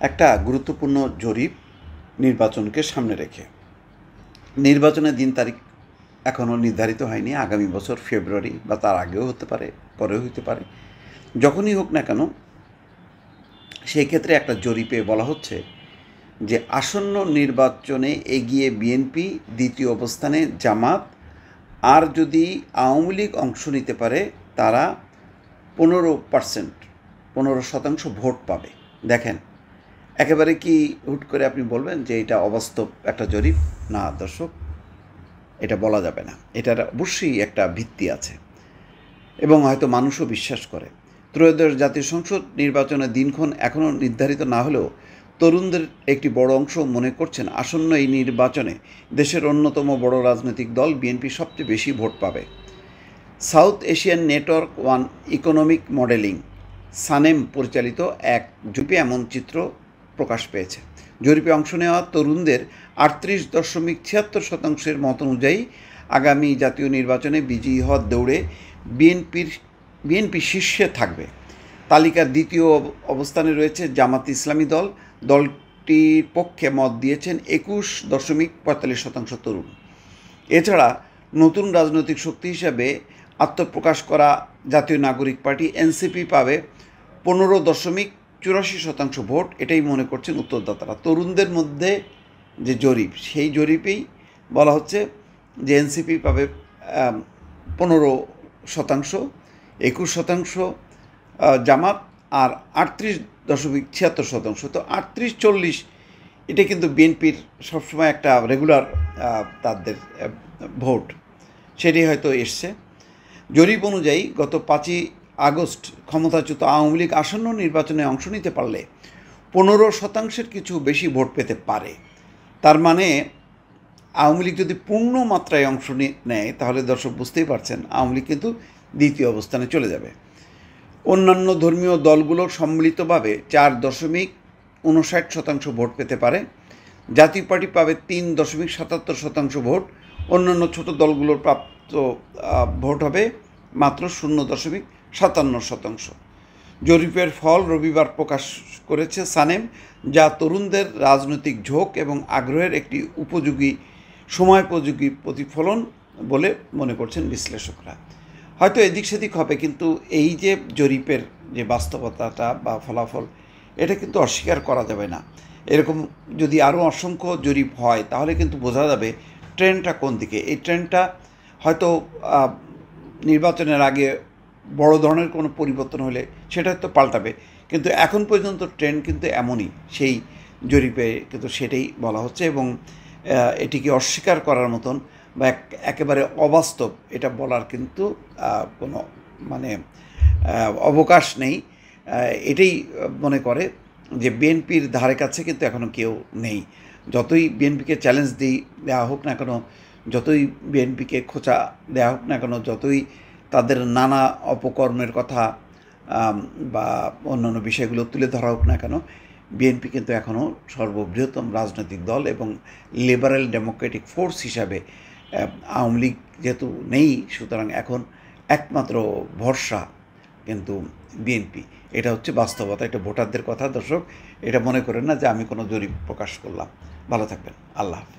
একটা গুরুত্বপূর্ণ জরিপ নির্বাচনকে সামনে রেখে। নির্বাচনের দিন তারিখ এখনও নির্ধারিত হয়নি। আগামী বছর ফেব্রুয়ারি বা তার আগেও হতে পারে, পরেও হতে পারে। যখনই হোক না কেন, সেই ক্ষেত্রে একটা জরিপে বলা হচ্ছে যে আসন্ন নির্বাচনে এগিয়ে বিএনপি, দ্বিতীয় অবস্থানে জামাত, আর যদি আওয়ামী লীগ অংশ নিতে পারে তারা 15% ভোট পাবে। দেখেন, একেবারে কি হুট করে আপনি বলবেন যে এটা অবাস্তব একটা জরিপ? না দর্শক, এটা বলা যাবে না। এটার অবশ্যই একটা ভিত্তি আছে এবং হয়তো মানুষও বিশ্বাস করে। ত্রয়োদশ জাতীয় সংসদ নির্বাচনের দিনক্ষণ এখনও নির্ধারিত না হলেও তরুণদের একটি বড় অংশ মনে করছেন আসন্ন এই নির্বাচনে দেশের অন্যতম বড় রাজনৈতিক দল বিএনপি সবচেয়ে বেশি ভোট পাবে। South Asian network one economic modelling SANEM পরিচালিত এক জরিপে এমন চিত্র প্রকাশ পেয়েছে। জরিপে অংশ নেওয়া তরুণদের 38.76% মত অনুযায়ী আগামী জাতীয় নির্বাচনে বিজয়ী হওয়ার দৌড়ে বিএনপি শীর্ষে থাকবে। তালিকার দ্বিতীয় অবস্থানে রয়েছে জামাত ইসলামী দল। দলটির পক্ষে মত দিয়েছেন 21.45% তরুণ। এছাড়া নতুন রাজনৈতিক শক্তি হিসাবে আত্মপ্রকাশ করা জাতীয় নাগরিক পার্টি এনসিপি পাবে 15.84% ভোট। এটাই মনে করছেন উত্তরদাতারা। তরুণদের মধ্যে যে জরিপ, সেই জরিপেই বলা হচ্ছে যে এনসিপি পাবে 15%, 21% জামাত, আর 38.76%। তো 38-40 এটা কিন্তু বিএনপির সবসময় একটা রেগুলার তাদের ভোট, সেটি হয়তো এসছে। জরিপ অনুযায়ী গত 5ই আগস্ট ক্ষমতাচ্যুত আওয়ামী লীগ আসন্ন নির্বাচনে অংশ নিতে পারলে 15%-এর কিছু বেশি ভোট পেতে পারে। তার মানে আওয়ামী লীগ যদি পূর্ণ মাত্রায় অংশ নেয় তাহলে দর্শক বুঝতেই পারছেন আওয়ামী লীগ কিন্তু দ্বিতীয় অবস্থানে চলে যাবে। অন্যান্য ধর্মীয় দলগুলো সম্মিলিতভাবে 4.59% ভোট পেতে পারে। জাতীয় পার্টি পাবে 3.77% ভোট। অন্যান্য ছোট দলগুলোর প্রাপ্ত ভোট হবে মাত্র 0.57%। জরিপের ফল রবিবার প্রকাশ করেছে সানেম, যা তরুণদের রাজনৈতিক ঝোঁক এবং আগ্রহের একটি সময়োপযোগী প্রতিফলন বলে মনে করছেন বিশ্লেষকরা। হয়তো এদিক সেদিক হবে, কিন্তু এই যে জরিপের যে বাস্তবতাটা বা ফলাফল, এটা কিন্তু অস্বীকার করা যাবে না। এরকম যদি আরও অসংখ্য জরিপ হয় তাহলে কিন্তু বোঝা যাবে ট্রেন্ডটা কোন দিকে। এই ট্রেন্ডটা হয়তো নির্বাচনের আগে বড় ধরনের কোনো পরিবর্তন হলে সেটা হয়তো পাল্টাবে, কিন্তু এখন পর্যন্ত ট্রেন্ড কিন্তু এমনই। সেই জরিপে কিন্তু সেটাই বলা হচ্ছে এবং এটিকে অস্বীকার করার মতন বা একেবারে অবাস্তব এটা বলার কিন্তু কোনো অবকাশ নেই। এটাই মনে করে যে বিএনপির ধারে কাছে কিন্তু এখনও কেউ নেই। যতই বিএনপিকে চ্যালেঞ্জ দেওয়া হোক না কেন, যতই বিএনপিকে খোঁচা দেওয়া হোক না কেন, যতই তাদের নানা অপকর্মের কথা বা অন্যান্য বিষয়গুলো তুলে ধরা হোক না কেন, বিএনপি কিন্তু এখনও সর্ববৃহত্তম রাজনৈতিক দল এবং লিবারেল ডেমোক্রেটিক ফোর্স হিসাবে আওয়ামী লীগ যেহেতু নেই, সুতরাং এখন একমাত্র ভরসা কিন্তু বিএনপি। এটা হচ্ছে বাস্তবতা, এটা ভোটারদের কথা। দর্শক, এটা মনে করেন না যে আমি কোনো জরিপ প্রকাশ করলাম। ভালো থাকবেন। আল্লাহ হাফেজ।